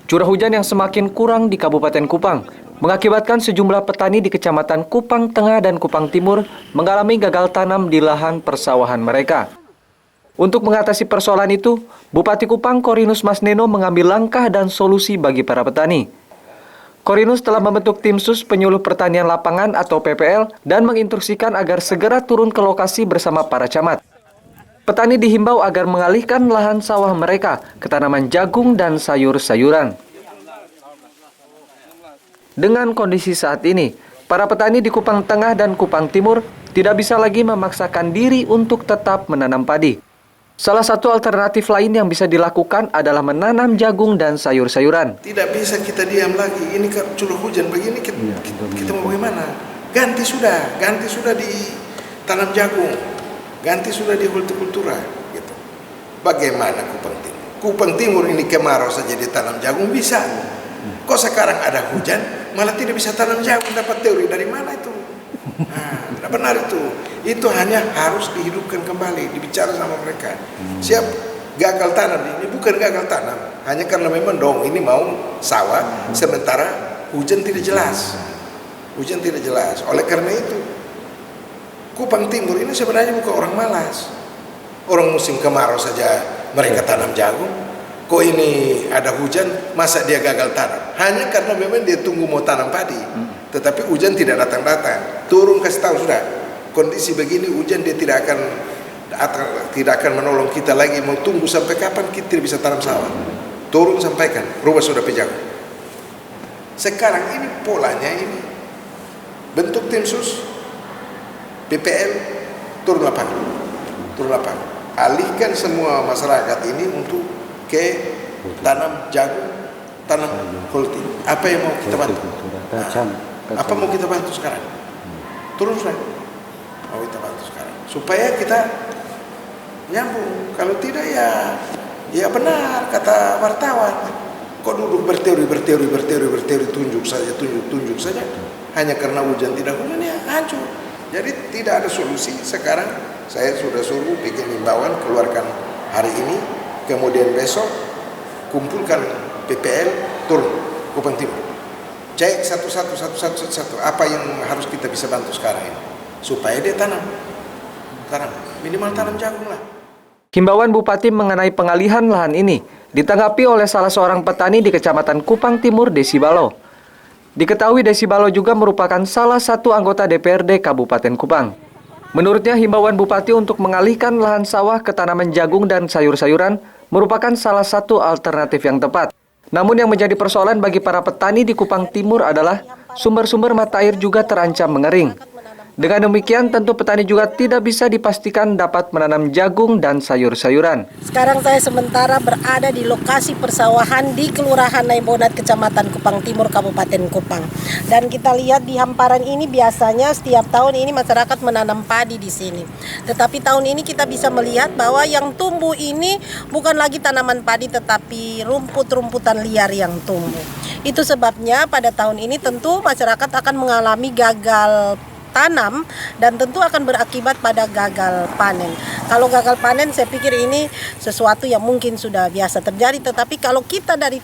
Curah hujan yang semakin kurang di Kabupaten Kupang mengakibatkan sejumlah petani di Kecamatan Kupang Tengah dan Kupang Timur mengalami gagal tanam di lahan persawahan mereka. Untuk mengatasi persoalan itu, Bupati Kupang Korinus Masneno mengambil langkah dan solusi bagi para petani. Korinus telah membentuk tim sus penyuluh pertanian lapangan atau PPL dan menginstruksikan agar segera turun ke lokasi bersama para camat. Petani dihimbau agar mengalihkan lahan sawah mereka ke tanaman jagung dan sayur-sayuran. Dengan kondisi saat ini, para petani di Kupang Tengah dan Kupang Timur tidak bisa lagi memaksakan diri untuk tetap menanam padi. Salah satu alternatif lain yang bisa dilakukan adalah menanam jagung dan sayur-sayuran. Tidak bisa kita diam lagi, ini curah hujan begini, kita mau bagaimana? Ganti sudah di tanam jagung, ganti sudah di hortikultura. Gitu. Bagaimana Kupang Timur? Kupang Timur ini kemarau saja ditanam jagung bisa. Kok sekarang ada hujan, malah tidak bisa tanam jagung, dapat teori dari mana itu? Tidak benar itu. Itu hanya harus dihidupkan kembali, dibicara sama mereka. Siap gagal tanam, ini bukan gagal tanam, hanya karena memang ini mau sawah, sementara hujan tidak jelas. Hujan tidak jelas. Oleh karena itu, Kupang Timur ini sebenarnya bukan orang malas. Orang musim kemarau saja mereka tanam jagung. Kok ini ada hujan, masa dia gagal tanam? Hanya karena memang dia tunggu mau tanam padi. Tetapi hujan tidak datang-datang. Turun kasih tahu sudah. Kondisi begini hujan dia tidak akan menolong kita lagi. Mau tunggu sampai kapan kita tidak bisa tanam sawah. Turun sampaikan, rubah sudah pejang. Sekarang ini polanya ini. Bentuk tim sus, PPL, turun lapangan. Alihkan semua masyarakat ini untuk ke tanam jagung, tanam holti. Apa yang mau kita bantu? Apa mau kita bantu sekarang? Turun sudah. Mau kita bantu sekarang. Supaya kita nyambung. Kalau tidak ya benar kata wartawan. Kok duduk berteori, tunjuk saja. Hanya karena hujan tidak hujan ya hancur. Jadi tidak ada solusi. Sekarang saya sudah suruh bikin himbauan, keluarkan hari ini. Kemudian besok kumpulkan PPL, turun Kupang Timur. Cek satu apa yang harus kita bisa bantu sekarang ini supaya dia tanam minimal tanam jagung lah. Himbauan Bupati mengenai pengalihan lahan ini ditanggapi oleh salah seorang petani di Kecamatan Kupang Timur, Desi Balo. Diketahui Desi Balo juga merupakan salah satu anggota DPRD Kabupaten Kupang. Menurutnya himbauan Bupati untuk mengalihkan lahan sawah ke tanaman jagung dan sayur-sayuran merupakan salah satu alternatif yang tepat. Namun yang menjadi persoalan bagi para petani di Kupang Timur adalah sumber-sumber mata air juga terancam mengering. Dengan demikian tentu petani juga tidak bisa dipastikan dapat menanam jagung dan sayur-sayuran. Sekarang saya sementara berada di lokasi persawahan di Kelurahan Naibonat, Kecamatan Kupang Timur, Kabupaten Kupang. Dan kita lihat di hamparan ini biasanya setiap tahun ini masyarakat menanam padi di sini. Tetapi tahun ini kita bisa melihat bahwa yang tumbuh ini bukan lagi tanaman padi tetapi rumput-rumputan liar yang tumbuh. Itu sebabnya pada tahun ini tentu masyarakat akan mengalami gagal tanam dan tentu akan berakibat pada gagal panen. Kalau gagal panen saya pikir ini sesuatu yang mungkin sudah biasa terjadi, tetapi kalau kita dari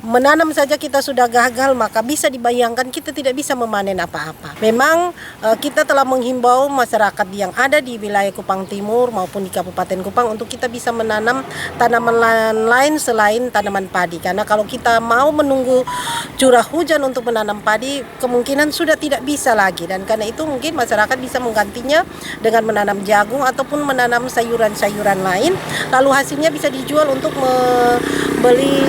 menanam saja kita sudah gagal, maka bisa dibayangkan kita tidak bisa memanen apa-apa. Memang kita telah menghimbau masyarakat yang ada di wilayah Kupang Timur maupun di Kabupaten Kupang untuk kita bisa menanam tanaman lain selain tanaman padi. Karena kalau kita mau menunggu curah hujan untuk menanam padi, kemungkinan sudah tidak bisa lagi. Dan karena itu mungkin masyarakat bisa menggantinya dengan menanam jagung ataupun menanam sayuran-sayuran lain. Lalu hasilnya bisa dijual untuk membeli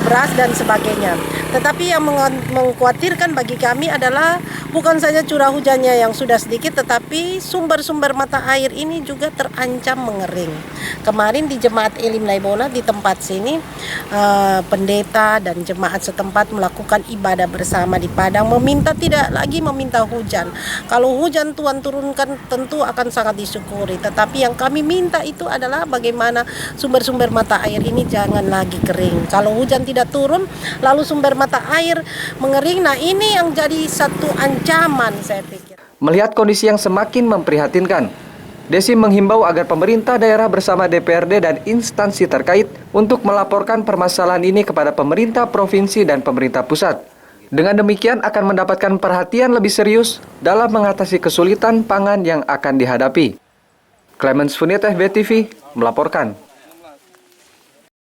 beras dan sebagainya. Tetapi yang mengkhawatirkan bagi kami adalah bukan saja curah hujannya yang sudah sedikit, tetapi sumber-sumber mata air ini juga terancam mengering. Kemarin di Jemaat Elim Naibonat di tempat sini, pendeta dan jemaat setempat melakukan ibadah bersama di padang, tidak lagi meminta hujan. Kalau hujan Tuhan turunkan tentu akan sangat disyukuri. Tetapi yang kami minta itu adalah bagaimana sumber-sumber mata air ini jangan lagi kering. Kalau hujan tidak turun, lalu sumber mata air mengering, nah ini yang jadi satu ancaman saya pikir. Melihat kondisi yang semakin memprihatinkan, Desi menghimbau agar pemerintah daerah bersama DPRD dan instansi terkait untuk melaporkan permasalahan ini kepada pemerintah provinsi dan pemerintah pusat. Dengan demikian akan mendapatkan perhatian lebih serius dalam mengatasi kesulitan pangan yang akan dihadapi. Clemens Funit, FB TV, melaporkan.